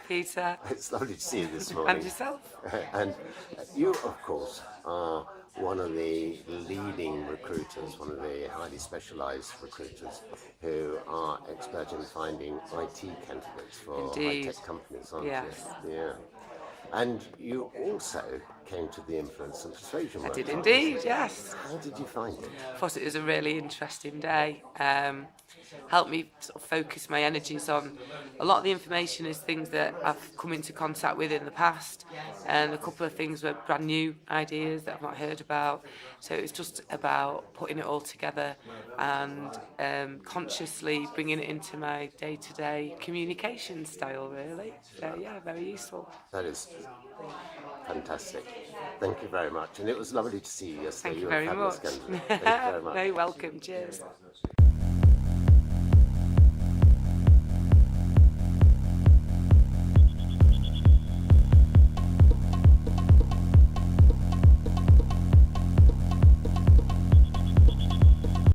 Peter. It's lovely to see you this morning. And yourself. And you, of course, are one of the leading recruiters, one of the highly specialised recruiters who are expert in finding IT candidates for Indeed. high-tech companies, aren't Yes. you? Yeah. And you also came to the Influence and Persuasion I did workshop. indeed, yes. How did you find it? I thought it was a really interesting day. Helped me sort of focus my energies on a lot of the information is things that I've come into contact with in the past, and a couple of things were brand new ideas that I've not heard about. So it was just about putting it all together and consciously bringing it into my day-to-day communication style, really. So yeah, very useful. That is fantastic. Thank you very much. And it was lovely to see you yesterday. Thank you were a very fabulous much. candidate. Thank you very much. Very welcome. Cheers.